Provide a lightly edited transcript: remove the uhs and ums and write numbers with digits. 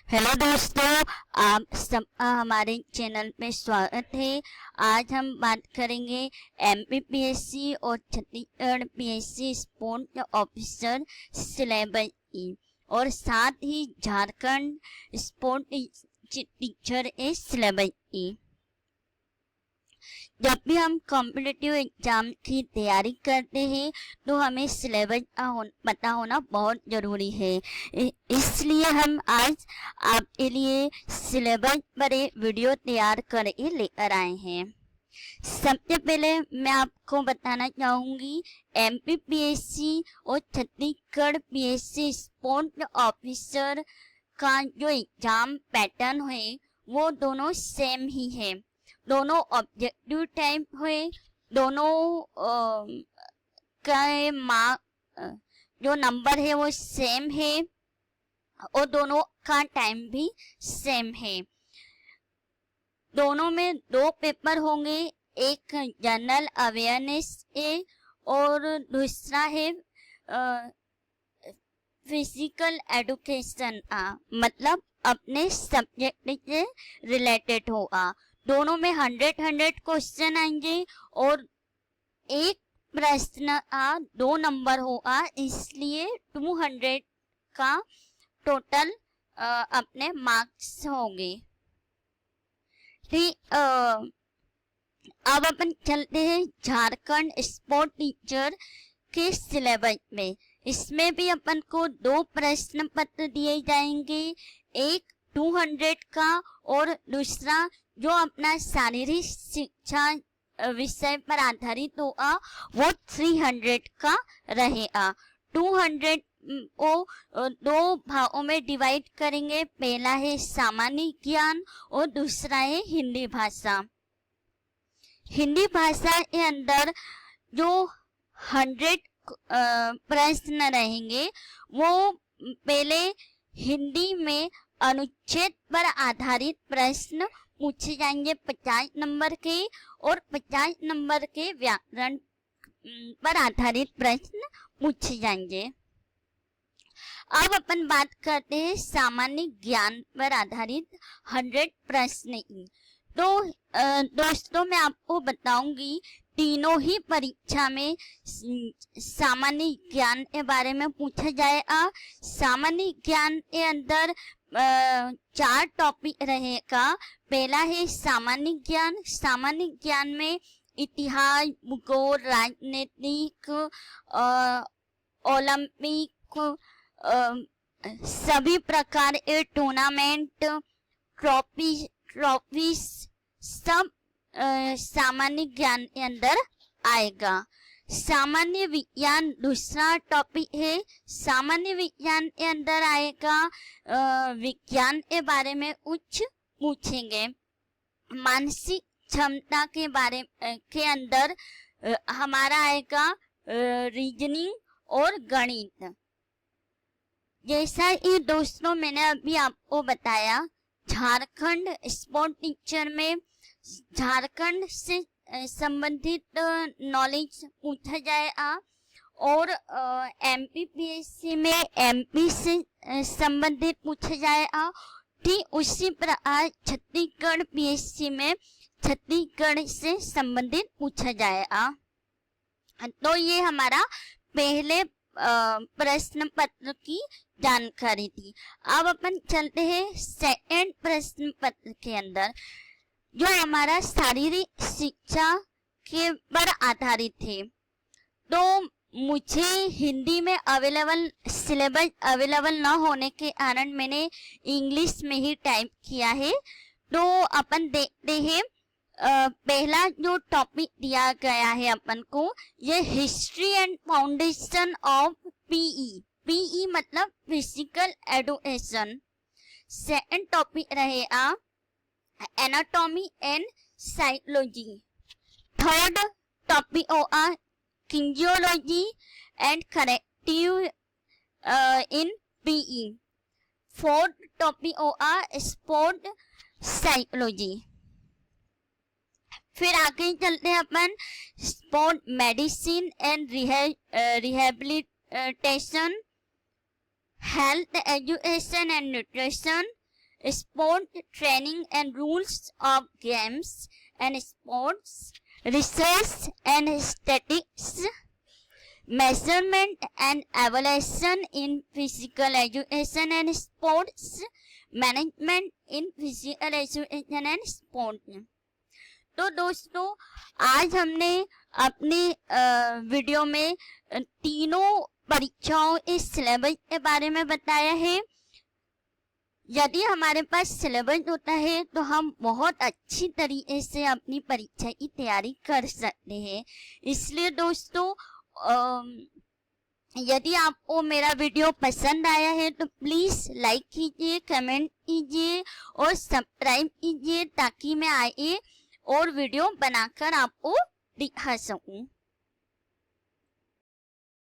Hello दोस्तों, आप सबका हमारे चैनल में स्वागत है। आज हम बात करेंगे एमपीपीएससी और Chhattisgarh PSC sports officer syllabus की और साथ ही झारखंड स्पोर्ट्स टीचर सिलेबस की। जब भी हम कॉम्पिटिटिव एग्जाम की तैयारी करते हैं तो हमें सिलेबस का पता होना बहुत ज़रूरी है। इसलिए हम आज आपके लिए सिलेबस पर एक वीडियो तैयार करके लेकर आए हैं। सबसे पहले मैं आपको बताना चाहूँगी एमपीपीएससी और छत्तीसगढ़ पीएससी स्पोर्ट्स ऑफिसर का जो एग्जाम पैटर्न है वो दोनों सेम ही है। दोनों ऑब्जेक्टिव टाइप हुए, दोनों का जो नंबर है वो सेम है और दोनों का टाइम भी सेम है। दोनों में 2 पेपर होंगे, एक जनरल अवेयरनेस है और दूसरा है फिजिकल एजुकेशन, मतलब अपने सब्जेक्ट से रिलेटेड होगा। दोनों में 100 क्वेश्चन आएंगे और एक प्रश्न का 2 नंबर होगा, इसलिए 200 का टोटल अपने मार्क्स होंगे। ठीक, अब अपन चलते हैं झारखंड स्पोर्ट टीचर के सिलेबस में। इसमें भी अपन को 2 प्रश्न पत्र दिए जाएंगे, एक 200 का और दूसरा जो अपना शारीरिक शिक्षा विषय पर आधारित होगा वो 300 का रहेगा। 200 को 2 भागों में डिवाइड करेंगे, पहला है सामान्य ज्ञान और दूसरा है हिंदी भाषा। हिंदी भाषा के अंदर जो 100 प्रश्न रहेंगे वो पहले हिंदी में अनुच्छेद पर आधारित प्रश्न पूछे जाएंगे 50 नंबर के और 50 नंबर के व्याकरण पर आधारित प्रश्न पूछे जाएंगे। अब अपन बात करते हैं सामान्य ज्ञान पर आधारित 100 प्रश्न की। तो दोस्तों मैं आपको बताऊंगी तीनों ही परीक्षा में सामान्य ज्ञान के बारे में पूछा जाएगा। सामान्य ज्ञान के अंदर 4 टॉपिक रहेगा। पहला है सामान्य ज्ञान। सामान्य ज्ञान में इतिहास, भूगोल, राजनीतिक, ओलंपिक, सभी प्रकार के टूर्नामेंट, ट्रॉफी सब सामान्य ज्ञान के अंदर आएगा। सामान्य विज्ञान दूसरा टॉपिक है। सामान्य विज्ञान के अंदर आएगा विज्ञान के बारे में कुछ पूछेंगे। मानसिक क्षमता के बारे के अंदर हमारा आएगा रीजनिंग और गणित। जैसा कि दोस्तों मैंने अभी आपको बताया, झारखंड स्पोर्ट टीचर में झारखंड से संबंधित नॉलेज पूछा जाएगा और एमपीपीएससी में एमपी से संबंधित पूछा जाएगा। ठीक उसी प्रकार छत्तीसगढ़ पीएससी में छत्तीसगढ़ से संबंधित पूछा जाएगा। तो ये हमारा पहले प्रश्न पत्र की जानकारी थी। अब अपन चलते हैं सेकंड प्रश्न पत्र के अंदर, जो हमारा शारीरिक शिक्षा के पर आधारित है। तो मुझे हिंदी में सिलेबस अवेलेबल न होने के कारण मैंने इंग्लिश में ही टाइप किया है। तो अपन देखते हैं पहला जो टॉपिक दिया गया है अपन को, ये history and foundation of PE मतलब फिजिकल एजुकेशन। सेकंड टॉपिक रहेगा anatomy and psychology. Third topic होगा kinesiology and corrective in PE. Fourth topic होगा स्पोर्ट साइकोलॉजी। फिर आगे चलते हैं अपन sport medicine and rehabilitation, health education and nutrition, sport training and rules of games and sports, research and statistics, measurement and evaluation in physical education and sports, management in physical education and sport। तो दोस्तों आज हमने अपनी video में तीनों परीक्षाओं इस syllabus के बारे में बताया है। यदि हमारे पास सिलेबस होता है तो हम बहुत अच्छी तरीके से अपनी परीक्षा की तैयारी कर सकते हैं। इसलिए दोस्तों यदि आपको मेरा वीडियो पसंद आया है तो प्लीज़ लाइक कीजिए, कमेंट कीजिए और सब्सक्राइब कीजिए ताकि मैं आए और वीडियो बनाकर आपको दिखा सकूं।